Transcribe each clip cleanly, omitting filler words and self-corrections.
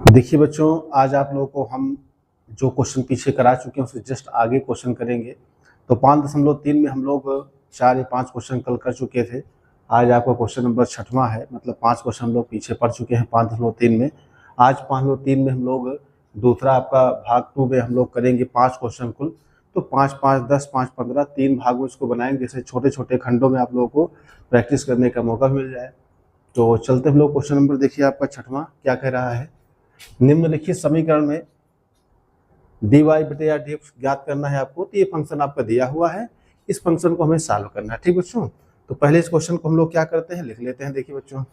देखिए बच्चों, आज आप लोगों को हम जो क्वेश्चन पीछे करा चुके हैं उससे जस्ट आगे क्वेश्चन करेंगे। तो 5.3 में हम लोग 4 या 5 क्वेश्चन कल कर चुके थे। आज आपका क्वेश्चन नंबर 6वां है, मतलब 5 क्वेश्चन हम लोग पीछे पढ़ चुके हैं 5.3 में। आज 5.3 में हम लोग दूसरा आपका भाग 2 में हम लोग करेंगे 5 क्वेश्चन कुल। तो 5, 5, 10, 5, 15 3 भागों इसको बनाएंगे, जैसे छोटे छोटे खंडों में आप लोगों को प्रैक्टिस करने का मौका मिल जाए। तो चलते हम लोग क्वेश्चन नंबर देखिए आपका 6वां क्या कह रहा है। निम्नलिखित समीकरण में dy बटे dx ज्ञात करना है आपको। तो ये फंक्शन आपका दिया हुआ है, इस फंक्शन को हमें सॉल्व करना है। ठीक बच्चों, तो पहले इस क्वेश्चन को हम लोग क्या करते हैं, लिख लेते हैं। देखिए बच्चों,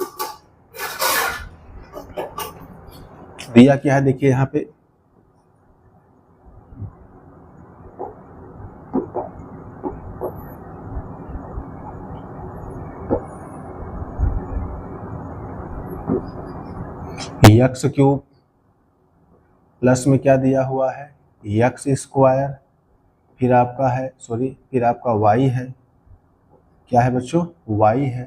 दिया क्या है, देखिए यहाँ पे एक्स क्यूब प्लस में क्या दिया हुआ है, एक्स स्क्वायर, फिर आपका है फिर आपका वाई है, क्या है बच्चों, वाई है,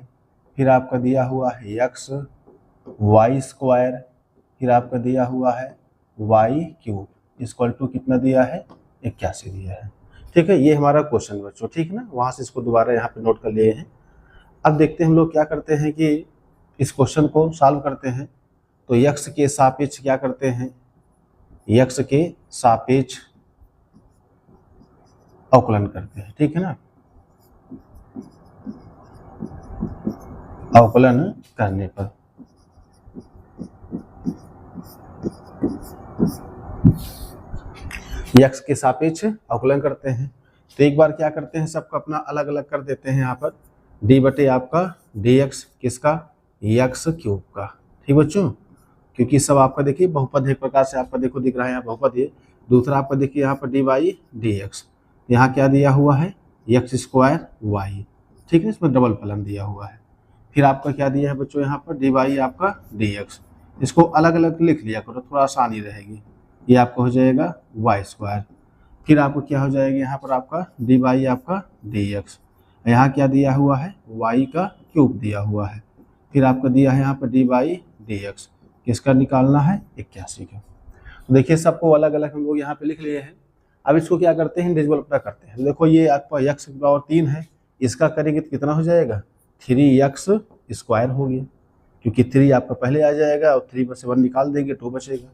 फिर आपका दिया हुआ है एक्स वाई स्क्वायर, फिर आपका दिया हुआ है वाई क्यूब इक्वल टू कितना दिया है, 81 दिया है। ठीक है, ये हमारा क्वेश्चन बच्चों, ठीक ना। वहां से इसको दोबारा यहाँ पे नोट कर लिए हैं। अब देखते हैं हम लोग क्या करते हैं कि इस क्वेश्चन को सॉल्व करते हैं। तो यक्स के सापेक्ष क्या करते हैं, यक्स के सापेक्ष अवकलन करते हैं। ठीक है ना, अवकलन करने पर यक्स के सापेक्ष अवकलन करते हैं। तो एक बार क्या करते हैं, सबको अपना अलग अलग कर देते हैं यहाँ पर। डी बटे आपका डी एक्स किसका, यक्स क्यूब का। ठीक बच्चों, क्योंकि सब आपका देखिए बहुपद है, एक प्रकार से आपका देखो दिख रहा है यहाँ बहुपद है। दूसरा आपका देखिए यहाँ पर डी वाई डी एक्स, यहाँ क्या दिया हुआ है, एक्स स्क्वायर वाई। ठीक है, इसमें डबल फलन दिया हुआ है। फिर आपका क्या दिया है बच्चों, यहाँ पर डी वाई आपका डी एक्स। इसको अलग अलग लिख लिया करो, थोड़ा आसानी रहेगी। ये आपका हो जाएगा वाई स्क्वायर। फिर आपको क्या हो जाएगा, यहाँ पर आपका डी वाई आपका डी एक्स, यहाँ क्या दिया हुआ है, वाई का क्यूब दिया हुआ है। फिर आपका दिया है यहाँ पर डी वाई डी एक्स, किसका निकालना है, 81 का। तो देखिए सबको अलग अलग हम लोग यहाँ पे लिख लिए हैं। अब इसको क्या करते हैं, डिविजिबल करते हैं। देखो ये आपका एक्स की पावर 3 है, इसका करेंगे तो कितना हो जाएगा, 3x स्क्वायर हो गया, क्योंकि 3 आपका पहले आ जाएगा और 3 में से 1 निकाल देंगे 2 बचेगा।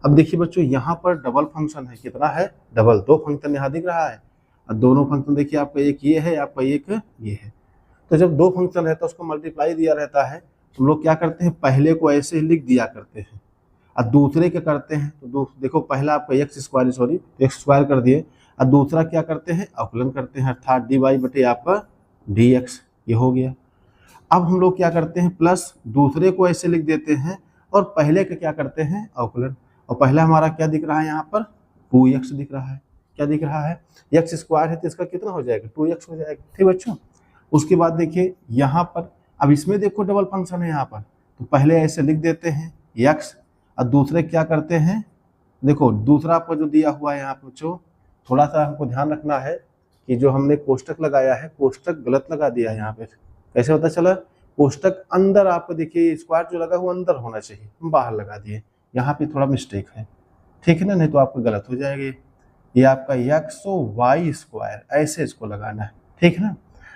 अब देखिए बच्चों, यहाँ पर डबल फंक्शन है, कितना है, डबल। 2 फंक्शन यहाँ दिख रहा है और दोनों फंक्शन देखिए आपका एक ये है, आपका एक ये है। तो जब 2 फंक्शन रहता है उसको मल्टीप्लाई दिया रहता है, तो हम लोग क्या करते हैं, पहले को ऐसे ही लिख दिया करते हैं और दूसरे क्या करते हैं, तो देखो पहला आपका एक्स स्क्वायर कर दिए और दूसरा क्या करते हैं, अवकलन करते हैं, अर्थात डी वाई बटे आपका डी एक्स, ये हो गया। अब हम लोग क्या करते हैं, प्लस दूसरे को ऐसे लिख देते हैं और पहले का क्या करते हैं, अवकलन। और पहला हमारा क्या दिख रहा है, यहाँ पर 2x दिख रहा है, क्या दिख रहा है, एक्स स्क्वायर है तो इसका कितना हो जाएगा, 2x हो जाएगा। ठीक बच्चों, उसके बाद देखिए यहाँ पर, अब इसमें देखो डबल फंक्शन है यहाँ पर, तो पहले ऐसे लिख देते हैं x और दूसरे क्या करते हैं, देखो दूसरा आपको जो दिया हुआ है यहाँ पर बच्चों, थोड़ा सा हमको ध्यान रखना है कि जो हमने कोष्टक लगाया है, कोष्टक गलत लगा दिया है यहाँ पे। कैसे पता चला, कोष्टक अंदर आपको देखिए स्क्वायर जो लगा हुआ अंदर होना चाहिए, हम बाहर लगा दिए, यहाँ पे थोड़ा मिस्टेक है। ठीक है ना, नहीं तो आपको गलत हो जाएगी। ये आपका एक्स वाई स्क्वायर ऐसे इसको लगाना है। ठीक है ना,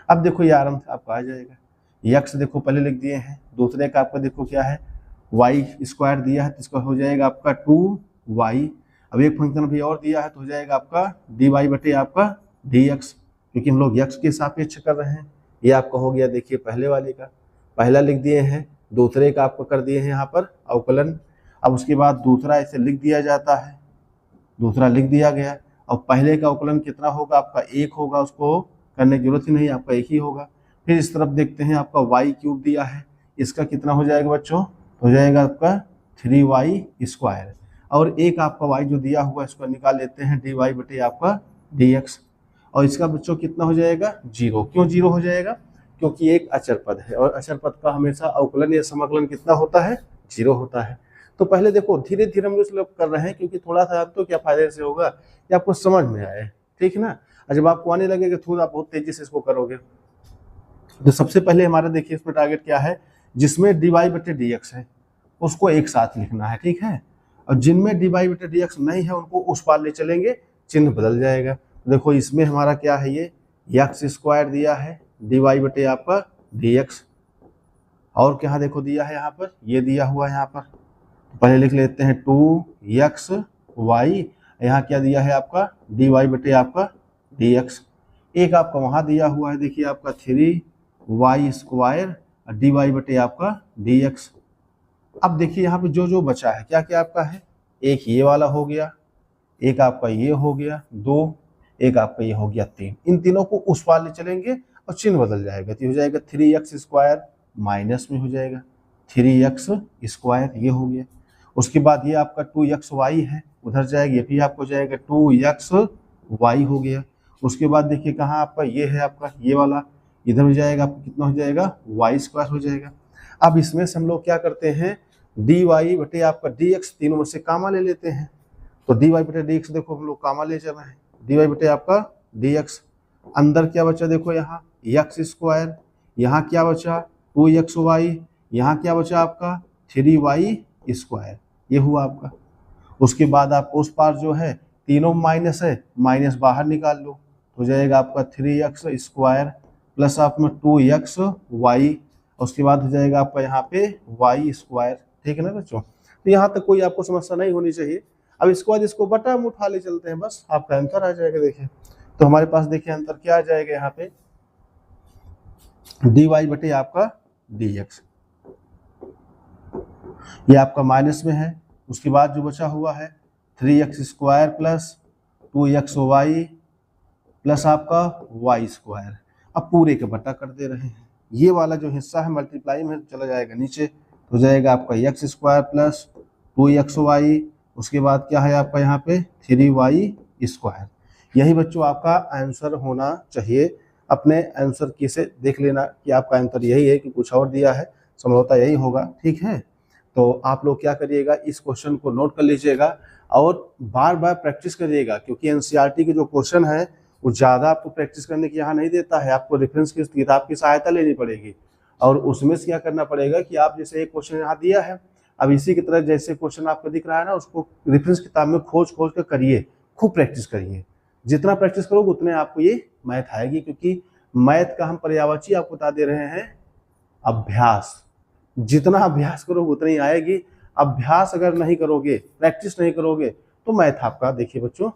अब देखो ये आराम से आपका आ जाएगा। एक्स देखो पहले लिख दिए हैं, दूसरे का आपका देखो क्या है, वाई स्क्वायर दिया है तो इसका हो जाएगा आपका 2y। अब एक फंक्शन भी और दिया है तो हो जाएगा आपका डी वाई बटे आपका डी एक्स, क्योंकि हम लोग एक्स के सापेक्ष कर रहे हैं। ये आपका हो गया देखिए पहले वाले का, पहला लिख दिए हैं, दूसरे का आपको कर दिए हैं यहाँ पर अवकलन। अब उसके बाद दूसरा ऐसे लिख दिया जाता है, दूसरा लिख दिया गया और पहले का अवकलन कितना होगा, आपका 1 होगा, उसको करने की जरूरत ही नहीं, आपका 1 ही होगा। फिर इस तरफ देखते हैं, आपका वाई क्यूब दिया है, इसका कितना हो जाएगा बच्चों, हो जाएगा आपका 3y स्क्वायर, और एक आपका y जो दिया हुआ है इसको निकाल लेते हैं, dy बटे आपका dx, और इसका बच्चों कितना हो जाएगा, 0। क्यों 0 हो जाएगा, क्योंकि एक अचर पद है और अचर पद का हमेशा अवकलन या समाकलन कितना होता है, 0 होता है। तो पहले देखो धीरे धीरे हम लोग कर रहे हैं, क्योंकि थोड़ा सा तो क्या फायदे से होगा कि आपको समझ में आए। ठीक है ना, और जब आपको आने लगेगा थोड़ा, आप बहुत तेजी से इसको करोगे। तो सबसे पहले हमारा देखिए इसमें टारगेट क्या है, जिसमें dy बटे dx है उसको एक साथ लिखना है। ठीक है, और जिनमें डी वाई बटे डी एक्स नहीं है उनको उस पार ले चलेंगे, चिन्ह बदल जाएगा। देखो इसमें हमारा क्या है, ये एक्स स्क्वायर दिया है डी वाई बटे आपका डी एक्स, और क्या देखो दिया है यहाँ पर, ये दिया हुआ है यहाँ पर, तो पहले लिख लेते हैं 2xy, यहाँ क्या दिया है आपका डी वाई बटे आपका डी एक्स। एक आपका वहाँ दिया हुआ है देखिए आपका 3y स्क्वायर डी वाई बटे आपका डी एक्स। अब देखिए यहाँ पे जो जो बचा है क्या क्या आपका है, एक ये वाला हो गया, एक आपका ये हो गया 2, एक आपका ये हो गया 3, इन तीनों को उस पार ले चलेंगे और चिन्ह बदल जाएगा, तो हो जाएगा 3x स्क्वायर माइनस में हो जाएगा 3x स्क्वायर, ये हो गया। उसके बाद ये आपका 2xy है, उधर जाएगा, ये भी आपको जाएगा 2xy हो गया। उसके बाद देखिए कहाँ आपका ये है आपका ये वाला, इधर हो जाएगा आपको कितना हो जाएगा y स्क्वायर हो जाएगा। अब इसमें से हम लोग क्या करते हैं, dy बटे आपका dx, तीनों में से कामा ले लेते हैं, तो dy बटे dx देखो हम लोग कामा ले चल रहे हैं, dy बटे आपका dx, अंदर क्या बचा देखो यहाँ x स्क्वायर, यहाँ क्या बचा 2xy, यहाँ क्या बचा आपका 3y स्क्वायर, ये हुआ आपका। उसके बाद आपको उस पार जो है तीनों माइनस है, माइनस बाहर निकाल लो, तो जाएगा आपका 3x स्क्वायर प्लस आप में 2xy, उसके बाद हो जाएगा आपका यहाँ पे y स्क्वायर, ठीक है ना बच्चों। तो यहाँ तक कोई आपको समस्या नहीं होनी चाहिए। अब इसके बाद इसको बटा में उठा ले चलते हैं, बस आपका आंसर आ जाएगा। देखिए तो हमारे पास देखिए आंसर क्या आ जाएगा यहाँ पे, dy बटे आपका dx, ये आपका माइनस में है। उसके बाद जो बचा हुआ है 3x square plus 2xy plus आपका y स्क्वायर, अब पूरे के बटा कर दे रहे हैं, ये वाला जो हिस्सा है मल्टीप्लाई में चला जाएगा नीचे, तो जाएगा आपका x स्क्वायर प्लस 2xy, उसके बाद क्या है आपका यहाँ पे 3y स्क्वायर। यही बच्चों आपका आंसर होना चाहिए। अपने आंसर की से देख लेना कि आपका आंसर यही है कि कुछ और दिया है, संभवतः यही होगा, ठीक है। तो आप लोग क्या करिएगा, इस क्वेश्चन को नोट कर लीजिएगा और बार बार प्रैक्टिस करिएगा, क्योंकि एनसीईआरटी के जो क्वेश्चन है वो ज़्यादा आपको प्रैक्टिस करने की यहाँ नहीं देता है, आपको रेफरेंस की किताब की सहायता लेनी पड़ेगी, और उसमें से क्या करना पड़ेगा कि आप जैसे एक क्वेश्चन यहाँ दिया है, अब इसी की तरह जैसे क्वेश्चन आपको दिख रहा है ना, उसको रेफरेंस किताब में खोज खोज कर करिए, खूब प्रैक्टिस करिए। जितना प्रैक्टिस करोगे उतने आपको ये मैथ आएगी, क्योंकि मैथ का हम पर्यायवाची आपको बता दे रहे हैं अभ्यास, जितना अभ्यास करोगे उतनी ही आएगी। अभ्यास अगर नहीं करोगे, प्रैक्टिस नहीं करोगे, तो मैथ आपका देखिए बच्चों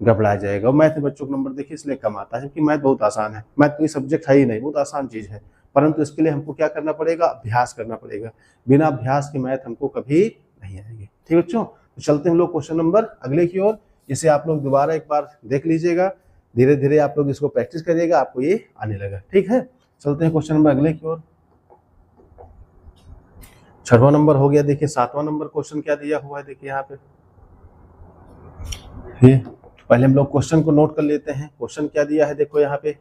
गड़बड़ा जाएगा। और मैथ में बच्चों को नंबर देखिए इसलिए कम आता है क्योंकि मैथ बहुत आसान है, मैथ कोई सब्जेक्ट है ही नहीं, बहुत आसान चीज़ है, परंतु इसके लिए हमको क्या करना पड़ेगा, अभ्यास करना पड़ेगा। बिना अभ्यास के मैथ हमको कभी नहीं आएगी। ठीक बच्चों, तो चलते हैं हम लोग क्वेश्चन नंबर अगले की ओर, इसे आप लोग दोबारा एक बार देख लीजिएगा, धीरे धीरे आप लोग इसको प्रैक्टिस करिएगा, आपको ये आने लगा। ठीक है, चलते हैं क्वेश्चन नंबर अगले की ओर। 6वां नंबर हो गया। देखिए 7वां नंबर क्वेश्चन क्या दिया हुआ है, देखिए यहाँ पे पहले हम लोग क्वेश्चन को नोट कर लेते हैं। क्वेश्चन क्या दिया है, देखो यहाँ पे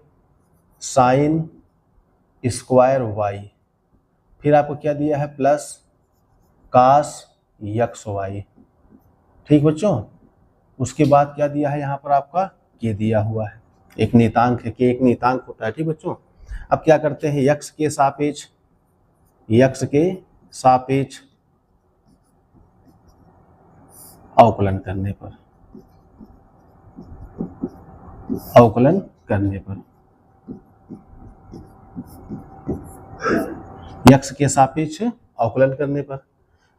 साइन स्क्वायर वाई, फिर आपको क्या दिया है प्लस कास एक्स वाई। ठीक बच्चों, उसके बाद क्या दिया है यहाँ पर आपका के दिया हुआ है, एक नियतांक है, के एक नियतांक होता है। ठीक बच्चों, अब क्या करते हैं, यक्स के सापेक्ष अवकलन करने पर यक्स के सापेक्ष अवकलन करने पर।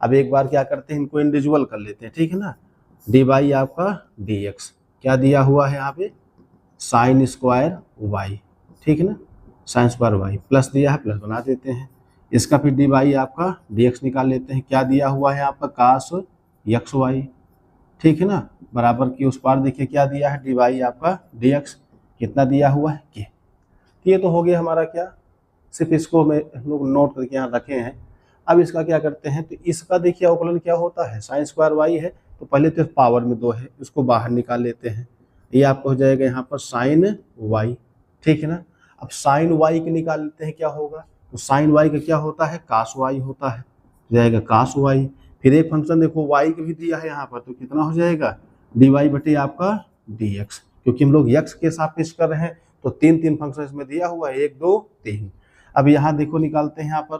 अब एक बार क्या करते हैं, इनको इंडिविजुअल कर लेते हैं, ठीक है ना। डी बाई आपका डी एक्स क्या दिया हुआ है यहाँ पे, साइन स्क्वायर वाई, ठीक है ना, साइन स्क्वायर वाई प्लस दिया है, प्लस बना देते हैं। इसका फिर डी बाई आपका डी एक्स निकाल लेते हैं, क्या दिया हुआ है आपका कास एक्स वाई, ठीक है ना, बराबर की उस पार देखिए क्या दिया है, डी बाई आपका डी एक्स कितना दिया हुआ है के। ये तो हो गया हमारा क्या, सिर्फ इसको हम लोग नोट करके यहाँ रखे हैं। अब इसका क्या करते हैं, तो इसका देखिए अवकलन क्या होता है, साइन स्क्वायर वाई है तो पहले तो पावर में 2 है, इसको बाहर निकाल लेते हैं, ये आपको हो जाएगा यहाँ पर साइन वाई, ठीक है ना। अब साइन वाई के निकाल लेते हैं, क्या होगा, तो साइन वाई का क्या होता है, कास वाई होता है, जाएगा कास वाई। फिर एक फंक्शन देखो वाई का भी दिया है यहाँ पर, तो कितना हो जाएगा डी वाई बटे आपका डी एक्स, क्योंकि हम लोग यक्स के सापेक्ष कर रहे हैं तो 3 फंक्शन इसमें दिया हुआ है, 1 2 3। अब यहाँ देखो निकालते हैं यहाँ पर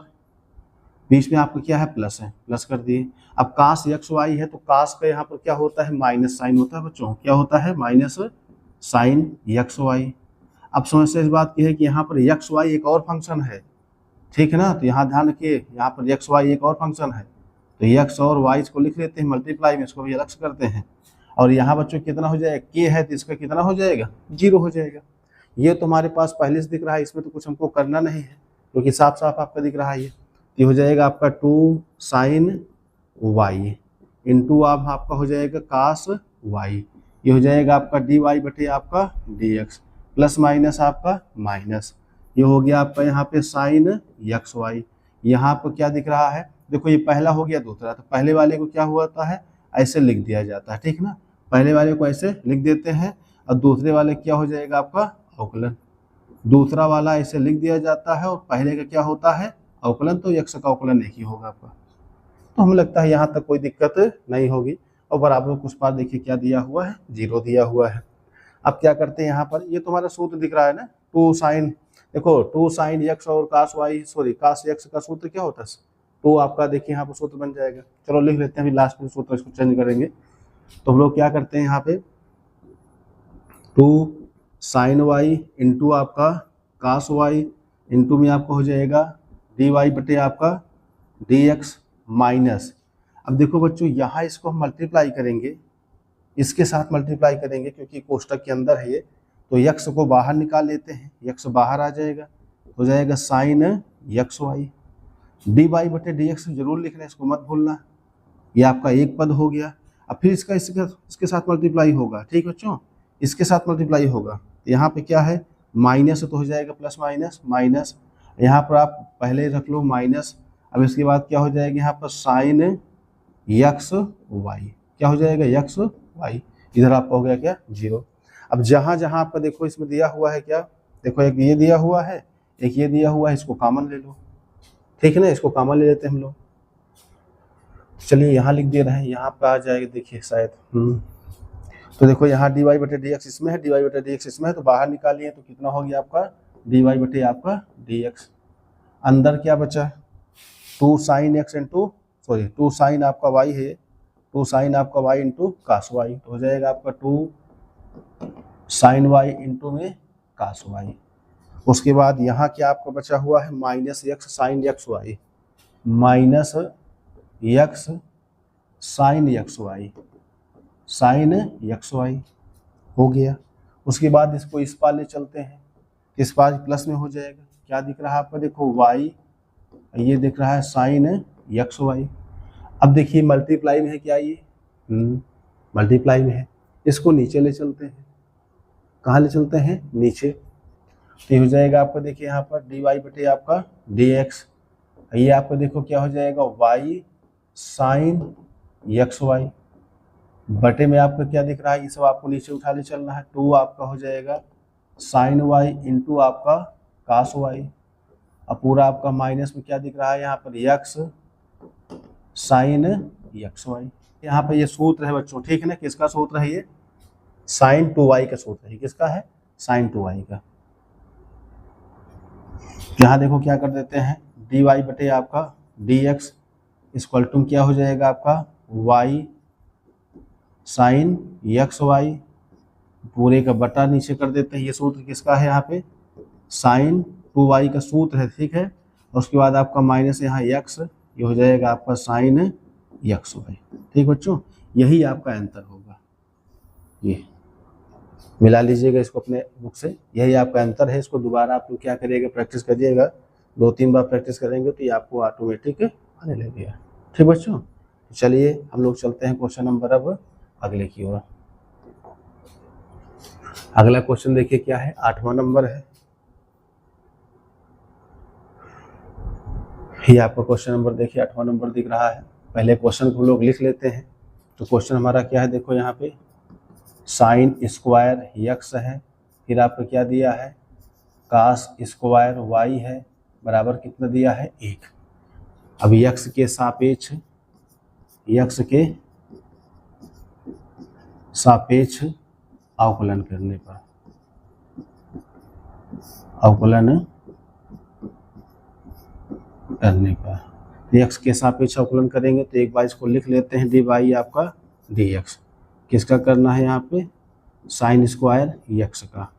बीच में आपका क्या है प्लस है, प्लस कर दिए। अब कास एक्स वाई है तो कास का यहाँ पर क्या होता है माइनस साइन होता है बच्चों, क्या होता है माइनस साइन एक्स वाई। अब समस्या इस बात की है कि यहाँ पर एक्स वाई एक और फंक्शन है, ठीक है ना, तो यहाँ ध्यान रखिए यहाँ पर एक्स वाई एक और फंक्शन है, तो एक्स और वाई इसको लिख लेते हैं मल्टीप्लाई में, इसको भी अलग से करते हैं। और यहाँ बच्चों कितना हो जाएगा, के है तो इसका कितना हो जाएगा, 0 हो जाएगा। ये तो हमारे पास पहले से दिख रहा है, इसमें तो कुछ हमको करना नहीं है क्योंकि साफ साफ आपका दिख रहा है। ये हो जाएगा आपका 2 साइन वाई इंटू आपका हो जाएगा कास वाई, ये हो जाएगा आपका डी वाई बटे आपका डी एक्स, प्लस माइनस आपका माइनस, ये हो गया आपका यहाँ पे साइन एक्स वाई। यहाँ पर क्या दिख रहा है, देखो ये पहला हो गया दूसरा, तो पहले वाले को क्या हुआ है ऐसे लिख दिया जाता है, ठीक ना, पहले वाले को ऐसे लिख देते हैं और दूसरे वाले क्या हो जाएगा आपका अवकलन, दूसरा वाला ऐसे लिख दिया जाता है और पहले का क्या होता है अवकलन, तो एक्स का अवकलन एक ही होगा आपका। तो हमें लगता है यहाँ तक कोई दिक्कत नहीं होगी। और बराबर कुछ बार देखिए क्या दिया हुआ है, 0 दिया हुआ है। अब क्या करते हैं यहाँ पर, ये तुम्हारा सूत्र दिख रहा है ना 2 साइन, देखो 2 साइन एक्स और कास वाई सॉरी कास एक्स का सूत्र क्या होता है, तो आपका देखिए यहाँ पर सूत्र बन जाएगा। चलो लिख लेते हैं, अभी लास्ट में सूत्र इसको चेंज करेंगे। तो हम लोग क्या करते हैं यहाँ पे 2 साइन वाई इंटू आपका कास वाई इंटू में आपको हो जाएगा डी वाई बटे आपका डी एक्स माइनस। अब देखो बच्चों यहाँ इसको हम मल्टीप्लाई करेंगे, इसके साथ मल्टीप्लाई करेंगे क्योंकि कोष्टक के अंदर है ये, तो यक्स को बाहर निकाल लेते हैं, यक्स बाहर आ जाएगा, हो जाएगा sine x y, D Y बटे डी एक्स जरूर लिखना है, इसको मत भूलना, ये आपका एक पद हो गया। अब फिर इसके साथ मल्टीप्लाई होगा, ठीक बच्चों, इसके साथ मल्टीप्लाई होगा, यहाँ पे क्या है माइनस, तो हो जाएगा प्लस माइनस माइनस, यहाँ पर आप पहले रख लो माइनस। अब इसके बाद क्या हो जाएगा यहाँ पर साइन यक्स वाई, क्या हो जाएगा यक्स वाई, इधर आपका हो गया क्या 0। अब जहाँ जहाँ आपका देखो इसमें दिया हुआ है क्या, देखो एक ये दिया हुआ है एक ये दिया हुआ है, इसको कॉमन ले लो, ठीक है ना, इसको कॉमन ले लेते हैं हम लोग। चलिए यहाँ लिख दे रहे हैं, यहाँ पे आ जाएगा देखिए शायद, तो देखो यहाँ डी वाई बटे डी एक्स इसमें है, डी वाई बटे डी एक्स इसमें है, तो बाहर निकालिए तो कितना हो गया आपका डी वाई बटे आपका डी एक्स। अंदर क्या बचा 2 sine x into sorry 2 sine आपका वाई है, 2 साइन आपका वाई इंटू कास वाई, तो हो जाएगा आपका 2 साइन वाई इंटू में कास वाई। उसके बाद यहाँ क्या आपका बचा हुआ है minus x sine x y, minus x sine x y, sine x y हो गया। उसके बाद इसको इस पार ले चलते हैं, इस पार प्लस में हो जाएगा, क्या दिख रहा है आपका देखो वाई, ये दिख रहा है साइन एक्स वाई। अब देखिए मल्टीप्लाई में है क्या ये, मल्टीप्लाई में है, इसको नीचे ले चलते हैं, कहाँ ले चलते हैं नीचे, तो ये हो जाएगा आपका देखिए यहाँ पर डी वाई बटे आपका डी एक्स, ये आपको देखो क्या हो जाएगा वाई साइन एक्स वाई, बटे में आपका क्या दिख रहा है, ये सब आपको नीचे उठा ले चलना है, 2 आपका हो जाएगा साइन वाई इंटू आपका कास वाई, अब पूरा आपका माइनस में क्या दिख रहा है यहाँ पर एक्स साइन एक्स वाई। यहाँ पर ये सूत्र है बच्चों, ठीक है ना, किसका सूत्र है ये साइन 2y का सूत्र है, किसका है साइन 2y का। यहाँ देखो क्या कर देते हैं डी वाई बटे आपका डी एक्स इक्वल टू क्या हो जाएगा आपका y साइन एक्स वाई, पूरे का बटा नीचे कर देते हैं, ये सूत्र किसका है यहाँ पे साइन 2y का सूत्र है, ठीक है। और उसके बाद आपका माइनस यहाँ x, ये हो जाएगा आपका साइन एक्स वाई, ठीक बच्चों, यही आपका आंसर होगा। ये मिला लीजिएगा इसको अपने बुक से, यही आपका आंसर है। इसको दोबारा आप लोग क्या करिएगा प्रैक्टिस करिएगा, 2-3 बार प्रैक्टिस करेंगे तो ये आपको ऑटोमेटिक आने लगेगा, ठीक बच्चों। चलिए हम लोग चलते हैं क्वेश्चन नंबर अब अगले की ओर। अगला क्वेश्चन देखिए क्या है, 8वां नंबर है, ये आपका क्वेश्चन नंबर देखिए 8वां नंबर दिख रहा है। पहले क्वेश्चन को हम लोग लिख लेते हैं। तो क्वेश्चन हमारा क्या है, देखो यहाँ पे साइन स्क्वायर यक्स है, फिर आपको क्या दिया है कास स्क्वायर वाई है, बराबर कितना दिया है 1। अब यक्स के सापेक्ष अवकलन करने पर एक्स के सापेक्ष अवकलन करेंगे तो एक बार इसको लिख लेते हैं डी बाई आपका डी एक्स। किसका करना है यहाँ पे, साइन स्क्वायर एक्स का,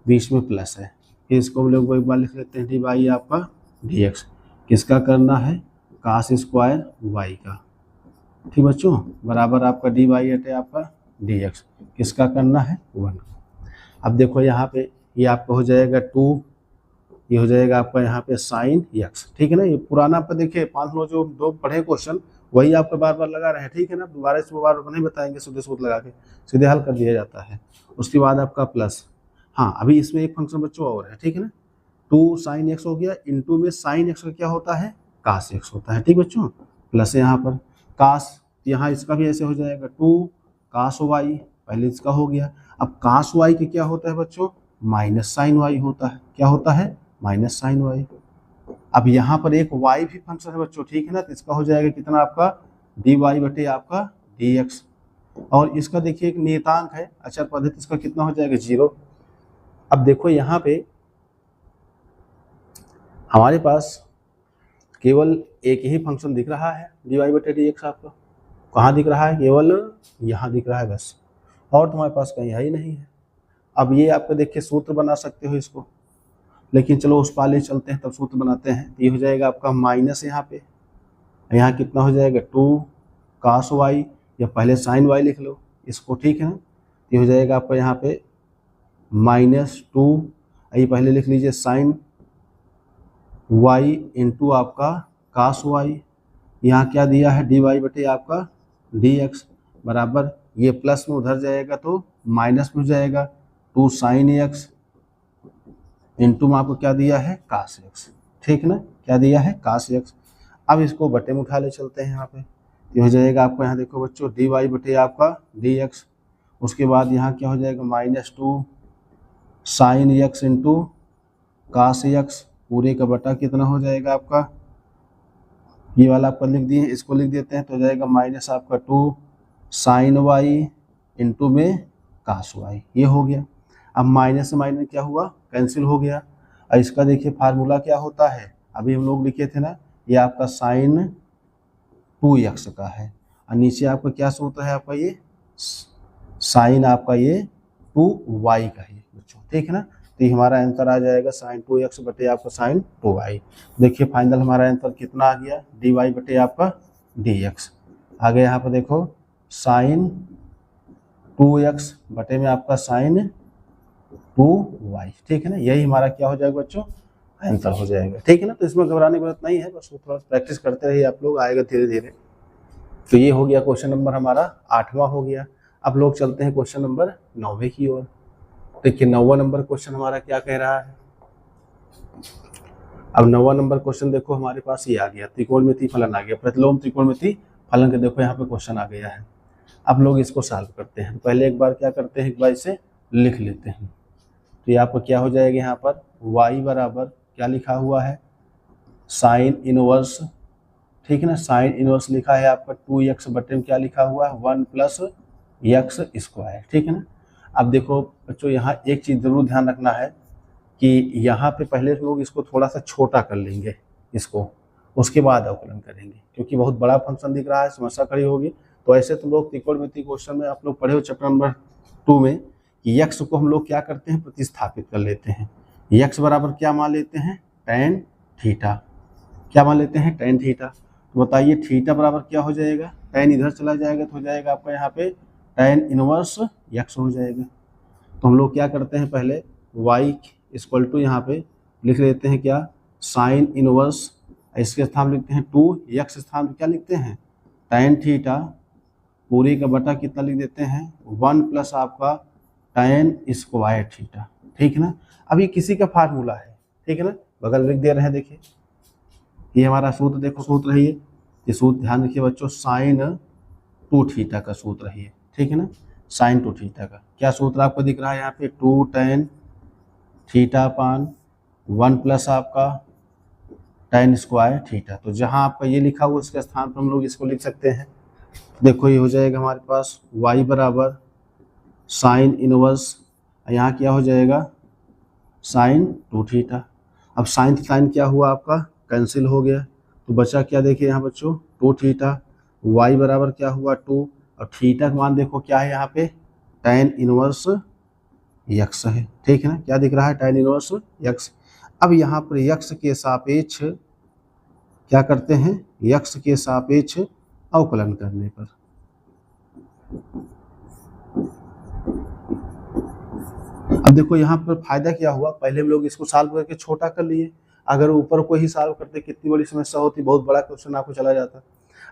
बीच में प्लस है, फिर इसको हम लोग एक बार लिख लेते हैं डी बाई आपका डी एक्स। किसका करना है, कास स्क्वायर वाई का, ठीक बच्चों, बराबर आपका डी बाई हटे आपका डी एक्स। किसका करना है, 1। अब देखो यहाँ पे ये आपका हो जाएगा 2, ये हो जाएगा आपका यहाँ पे साइन एक्स, ठीक है ना। ये पुराना पर देखिए 5 लोग जो 2 पढ़े क्वेश्चन वही आपको बार बार लगा रहे हैं, ठीक है ना। दोबारा इसको बार बार नहीं बताएंगे, सीधे सूत्र लगा के सीधे हल कर दिया जाता है। उसके बाद आपका प्लस, हाँ अभी इसमें एक फंक्शन बच्चों और है, ठीक है ना। 2 साइन एक्स हो गया, इनटू में साइन एक्स का क्या होता है, कास एक्स होता है, ठीक बच्चों। प्लस है यहाँ पर कास, यहाँ इसका भी ऐसे हो जाएगा 2 कास वाई, पहले इसका हो गया। अब कास वाई के क्या होता है बच्चों, माइनस साइन वाई होता है, क्या होता है, माइनस साइन वाई। अब यहाँ पर एक y भी फंक्शन है बच्चों, ठीक है ना, तो इसका हो जाएगा कितना आपका डी वाई बटे आपका डी एक्स। और इसका देखिए एक नियतांक है अचर पद्धति, इसका कितना हो जाएगा 0। अब देखो यहाँ पे हमारे पास केवल एक ही फंक्शन दिख रहा है डी वाई बटे डी एक्स, आपको कहाँ दिख रहा है, केवल यहाँ दिख रहा है बस, और तुम्हारे पास कहीं है ही नहीं है। अब ये आपको देखिए सूत्र बना सकते हो इसको, लेकिन चलो उस पाले चलते हैं तब सूत्र बनाते हैं। ये हो जाएगा आपका माइनस, यहाँ पे यहाँ कितना हो जाएगा 2 कास वाई, या पहले साइन वाई लिख लो इसको, ठीक है ना। ये हो जाएगा आपका यहाँ पे -2, ये पहले लिख लीजिए साइन वाई इंटू आपका कास वाई, यहाँ क्या दिया है डी वाई बटे आपका डी एक्स, बराबर ये प्लस में उधर जाएगा तो माइनस में हो जाएगा 2 साइन एक्स इंटू में आपको क्या दिया है कास एक्स, ठीक है ना, क्या दिया है कास एक्स। अब इसको बटे में उठा ले चलते हैं यहाँ पे, ये हो जाएगा आपको यहाँ देखो बच्चों डी वाई बटे आपका डी एक्स। उसके बाद यहाँ क्या हो जाएगा -2 sine x into cos x, पूरे का बटा कितना हो जाएगा आपका, ये वाला आपका लिख दिए, इसको लिख देते हैं तो हो जाएगा माइनस आपका 2 साइन वाई इंटू में कास वाई, ये हो गया। अब माइनस से माइनस क्या हुआ, कैंसिल हो गया। और इसका देखिए फार्मूला क्या होता है, अभी हम लोग लिखे थे ना, ये आपका साइन 2x का है, और नीचे आपका क्या सूत्र है आपका, ये साइन आपका ये 2y का है बच्चों, ठीक है ना। तो ये हमारा आंसर आ जाएगा साइन 2x बटे आपका साइन 2y। देखिए फाइनल हमारा आंसर कितना आ गया, dy बटे आपका dx। आगे यहाँ पर देखो साइन 2x बटे में आपका साइन 2y, ठीक है ना, यही हमारा क्या हो जाएगा बच्चों, आंसर हो जाएगा, ठीक है ना। तो इसमें घबराने की बात नहीं है, बस थोड़ा प्रैक्टिस करते रहिए आप लोग, आएगा धीरे धीरे। तो ये हो गया क्वेश्चन नंबर हमारा 8वां हो गया। अब लोग चलते हैं क्वेश्चन नंबर 9वें की ओर। देखिए 9वां नंबर क्वेश्चन हमारा क्या कह रहा है। अब 9वां नंबर क्वेश्चन देखो हमारे पास ये आ गया, त्रिकोणमिति फलन आ गया, प्रतिलोम त्रिकोणमिति फलन के देखो यहाँ पे क्वेश्चन आ गया है। अब लोग इसको सॉल्व करते हैं, तो पहले एक बार क्या करते हैं, एक बार इसे लिख लेते हैं। तो ये आपको क्या हो जाएगा, यहाँ पर y बराबर क्या लिखा हुआ है, साइन इनवर्स, ठीक है ना, साइन इनवर्स लिखा है आपका 2x बटे में क्या लिखा हुआ है 1 + x स्क्वायर, ठीक है ना। अब देखो बच्चों यहाँ एक चीज़ जरूर ध्यान रखना है कि यहाँ पे पहले लोग इसको थोड़ा सा छोटा कर लेंगे इसको, उसके बाद अवकलन करेंगे, क्योंकि बहुत बड़ा फंक्शन दिख रहा है, समस्या खड़ी होगी। तो ऐसे तो लोग त्रिकोणमिति क्वेश्चन में आप लोग पढ़े हो चैप्टर नंबर 2 में कि x को हम लोग क्या करते हैं, प्रतिस्थापित कर लेते हैं। x बराबर क्या मान लेते हैं, tan थीटा, क्या मान लेते हैं, tan थीटा। तो बताइए थीटा बराबर क्या हो जाएगा, tan इधर चला जाएगा तो हो जाएगा आपका यहाँ पे tan इनवर्स x हो जाएगा। तो हम लोग क्या करते हैं, पहले y इक्वल टू यहाँ पे लिख लेते हैं क्या, साइन इनवर्स, इसके स्थान लिखते हैं 2x स्थान पे क्या लिखते हैं tan थीटा, पूरे का बटा कितना लिख देते हैं 1 + आपका tan स्क्वायर थीटा, ठीक है ना। अब ये किसी का फार्मूला है, ठीक है ना, बगल लिख दे रहे हैं। देखिए ये हमारा सूत्र, देखो सूत्र है ये सूत्र ध्यान रखिए बच्चों, साइन 2 थीटा का सूत्र है ये, ठीक है ना, साइन 2 थीटा का क्या सूत्र आपको दिख रहा है यहाँ पे 2 tan थीटा अपान 1 + आपका tan स्क्वायर थीटा। तो जहाँ आपका ये लिखा हुआ उसके स्थान पर हम लोग इसको लिख सकते हैं। देखो ये हो जाएगा हमारे पास y बराबर साइन इनवर्स, यहाँ क्या हो जाएगा साइन 2 थीटा। अब साइन क्या हुआ आपका कैंसिल हो गया, तो बचा क्या देखिए यहाँ बच्चों, 2 थीटा, y बराबर क्या हुआ 2, और थीटा का मान देखो क्या है यहाँ पे, tan इनवर्स x है, ठीक है ना, क्या दिख रहा है, tan इनवर्स x। अब यहाँ पर x के सापेक्ष क्या करते हैं, x के सापेक्ष अवकलन करने पर, अब देखो यहाँ पर फायदा क्या हुआ, पहले हम लोग इसको सॉल्व करके छोटा कर लिए, अगर ऊपर को ही सॉल्व करते कितनी बड़ी समस्या होती, बहुत बड़ा क्वेश्चन आपको चला जाता।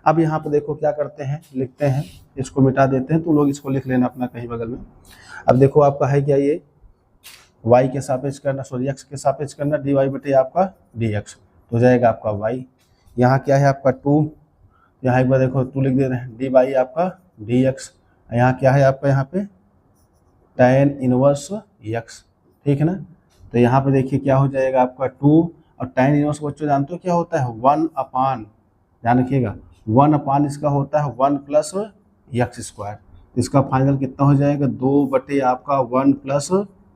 अब यहाँ पर देखो क्या करते हैं, लिखते हैं, इसको मिटा देते हैं, तो लोग इसको लिख लेना अपना कहीं बगल में। अब देखो आपका है क्या, ये y के सापेक्ष करना, सॉरी x के सापेक्ष करना, dy बटे आपका dx, तो हो जाएगा आपका y। यहाँ क्या है आपका 2, यहाँ एक बार देखो 2 लिख दे रहे हैं, dy आपका dx, यहाँ क्या है आपका, यहाँ पे tan इनवर्स x, ठीक है ना। तो यहाँ पे देखिए क्या हो जाएगा आपका 2, और tan इनवर्स बच्चों जानते हो क्या होता है, 1 अपान, ध्यान रखिएगा 1 अपान इसका होता है 1 प्लस x स्क्वायर, इसका फाइनल कितना हो जाएगा, 2 बटे आपका 1 प्लस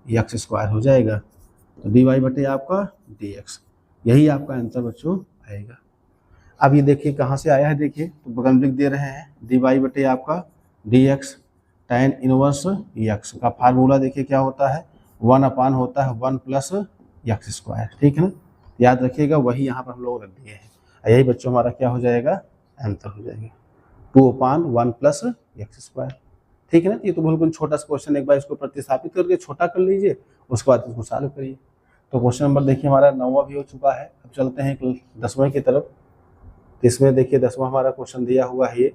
x स्क्वायर हो जाएगा, तो dy बटे आपका dx, यही आपका आंसर बच्चों आएगा। अब ये देखिए कहाँ से आया है, देखिए तो बगल में लिख दे रहे हैं, dy बटे आपका dx tan इनवर्स x का फार्मूला देखिए क्या होता है, 1 अपान होता है 1 प्लस x स्क्वायर, ठीक है ना, याद रखिएगा, वही यहाँ पर हम लोग रख दिए हैं, यही बच्चों हमारा क्या हो जाएगा, आंसर हो जाएगा 2 अपान 1 प्लस x स्क्वायर, ठीक है ना। ये तो बिल्कुल छोटा सा क्वेश्चन, एक बार इसको प्रतिस्थापित करके छोटा कर लीजिए, उसके बाद इसको सॉल्व करिए। तो क्वेश्चन नंबर देखिए हमारा 9वां भी हो चुका है। अब चलते हैं 10वें की तरफ। इसमें देखिए 10वां हमारा क्वेश्चन दिया हुआ है, ये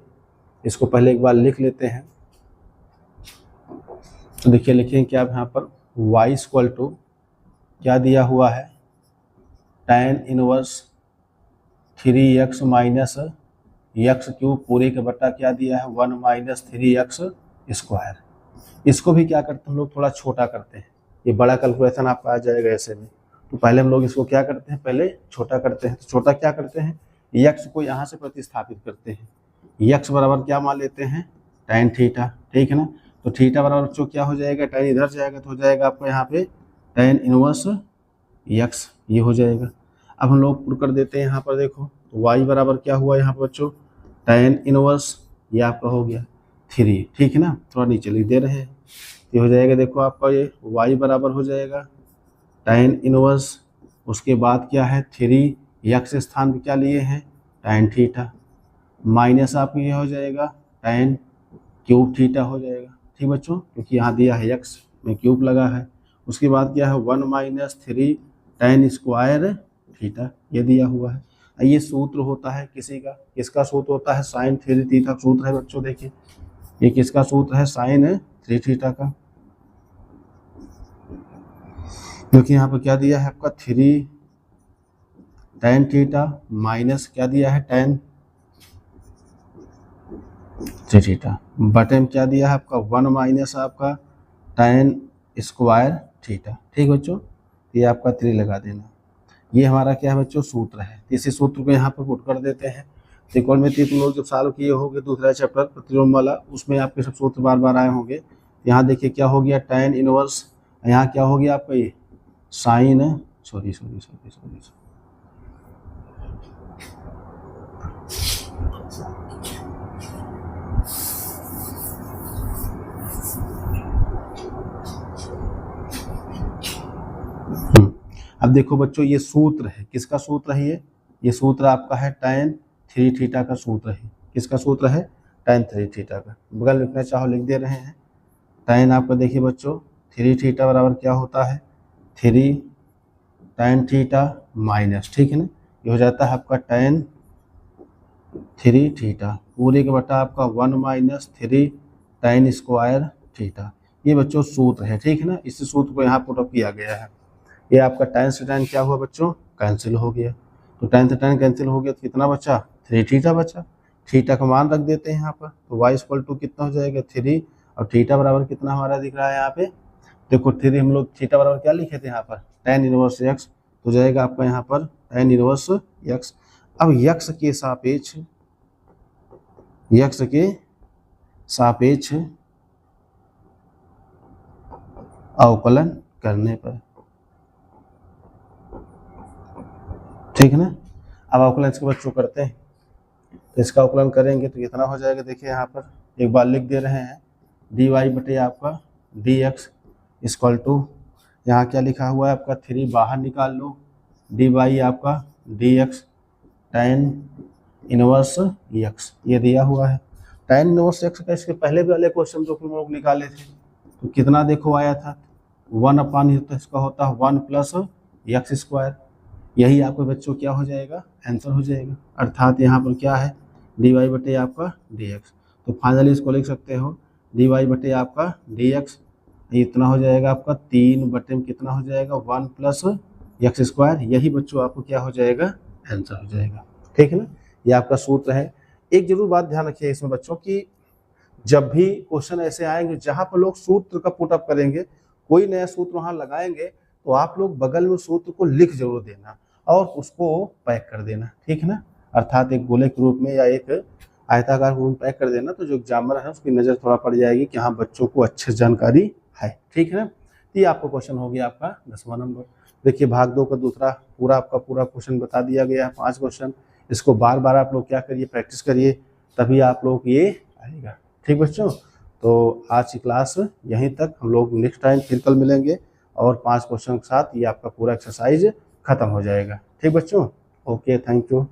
इसको पहले एक बार लिख लेते हैं। तो देखिए लिखें क्या यहाँ पर, y इक्वल टू क्या दिया हुआ है, tan inverse 3x minus x cube पूरे के बटा क्या दिया है 1 माइनस 3x स्क्वायर। इसको भी क्या करते हैं हम लोग, थोड़ा छोटा करते हैं, ये बड़ा कैलकुलेशन आपका आ जाएगा ऐसे में। तो पहले हम लोग इसको क्या करते हैं, पहले छोटा करते हैं। तो छोटा क्या करते हैं, x को यहाँ से प्रतिस्थापित करते हैं, x बराबर क्या मान लेते हैं, tan थीटा, ठीक है ना। तो थीटा बराबर बच्चों क्या हो जाएगा, tan इधर जाएगा तो हो जाएगा आपको यहाँ पे tan इनवर्स x, ये हो जाएगा। अब हम लोग पुट कर देते हैं यहाँ पर, देखो तो y बराबर क्या हुआ यहाँ पर बच्चों, tan इनवर्स, ये आपका हो गया 3, ठीक है ना, थोड़ा नीचे लिख दे रहे हैं, ये हो जाएगा देखो आपका, ये y बराबर हो जाएगा tan इनवर्स, उसके बाद क्या है 3, x स्थान पे क्या लिए हैं tan थीटा, माइनस आपको ये हो जाएगा tan क्यूब थीटा हो जाएगा, ठीक बच्चों, क्योंकि यहाँ दिया है x में क्यूब लगा है। उसके बाद क्या है 1 माइनस 3 tan स्क्वायर थीटा, ये दिया हुआ है। ये सूत्र होता है किसी का, किसका सूत्र होता है, साइन 3 थीटा सूत्र है बच्चों, देखिए ये किसका सूत्र है, साइन 3 थीटा का, क्योंकि यहाँ पर क्या दिया है आपका 3 tan थीटा माइनस क्या दिया है tan 3 थीटा, बटे में क्या दिया है आपका 1 माइनस आपका tan स्क्वायर थीटा, ठीक बच्चों, ये आपका 3 लगा देना। ये हमारा क्या है बच्चों, सूत्र है। इसी सूत्र को यहाँ पर पुट कर देते हैं। त्रिकोण में तुम लोग जब सॉल्व किए होंगे दूसरा चैप्टर प्रतिलोम वाला, उसमें आपके सब सूत्र बार बार आए होंगे। यहाँ देखिए क्या हो गया tan इनवर्स, यहाँ क्या हो गया आपका ये साइन, सॉरी, अब देखो बच्चों ये सूत्र है, किसका सूत्र है ये सूत्र आपका है tan 3 थीटा का सूत्र है। किसका सूत्र है, tan 3 थीटा का, बगल लिखना चाहो लिख दे रहे हैं। tan आपका देखिए बच्चों 3 थीटा बराबर क्या होता है, 3 tan थीटा माइनस, ठीक है ना, ये हो जाता है आपका tan 3 थीटा पूरे के बटा आपका 1 माइनस 3 tan स्क्वायर थीटा। ये बच्चों सूत्र है, ठीक है ना, इस सूत्र को यहाँ पुट अप किया गया है। ये आपका tan से tan क्या हुआ बच्चों, कैंसिल हो गया, तो tan से tan कैंसिल हो गया तो कितना बचा, 3 थीटा बचा। थीटा का मान रख देते हैं यहाँ पर, तो y इक्वल टू कितना हो जाएगा 3, और थीटा बराबर कितना हमारा दिख रहा है यहाँ पे, देखो 3 हम लोग थीटा बराबर क्या लिखे थे यहाँ पर tan इनवर्स x, तो जाएगा आपका यहाँ पर tan इनवर्स x। अब x के सापेक्ष अवकलन करने पर, ठीक है ना। अब अवकलन इसके बच्चों करते हैं, तो इसका अवकलन करेंगे तो कितना हो जाएगा, देखिए यहाँ पर एक बार लिख दे रहे हैं, dy बटे आपका dx इक्वल टू, यहाँ क्या लिखा हुआ है आपका 3 बाहर निकाल लो, dy आपका dx tan इनवर्स x, ये दिया हुआ है। tan इनवर्स x का इसके पहले भी वाले क्वेश्चन जो हम लोग निकाले थे तो कितना देखो आया था, 1 तो इसका होता है 1 प्लस एक्स स्क्वायर, यही आपके बच्चों क्या हो जाएगा, आंसर हो जाएगा। अर्थात यहाँ पर क्या है, dy बटे आपका dx, तो फाइनली इसको लिख सकते हो dy बटे आपका dx, इतना हो जाएगा आपका 3 बटे में कितना हो जाएगा 1 प्लस एक्स स्क्वायर, यही बच्चों आपको क्या हो जाएगा, आंसर हो जाएगा। ठीक है ना, ये आपका सूत्र है। एक जरूर बात ध्यान रखिए इसमें बच्चों की, जब भी क्वेश्चन ऐसे आएंगे जहां पर लोग सूत्र का पुटअप करेंगे, कोई नया सूत्र वहां लगाएंगे, तो आप लोग बगल में सूत्र को लिख जरूर देना और उसको पैक कर देना। ठीक है ना, अर्थात एक गोले के रूप में या एक आयताकार रूप में पैक कर देना, तो जो एग्जामिनर है उसकी नज़र थोड़ा पड़ जाएगी कि हाँ बच्चों को अच्छी जानकारी है। ठीक है ना, ये आपका क्वेश्चन हो गया आपका 10वां नंबर। देखिए भाग 2 का दूसरा पूरा आपका पूरा क्वेश्चन बता दिया गया है, 5 क्वेश्चन, इसको बार बार आप लोग क्या करिए, प्रैक्टिस करिए, तभी आप लोग ये आएगा। ठीक बच्चों, तो आज की क्लास यहीं तक, हम लोग नेक्स्ट टाइम फिर कल मिलेंगे और 5 क्वेश्चन के साथ ये आपका पूरा एक्सरसाइज खत्म हो जाएगा। ठीक बच्चों, ओके, थैंक यू।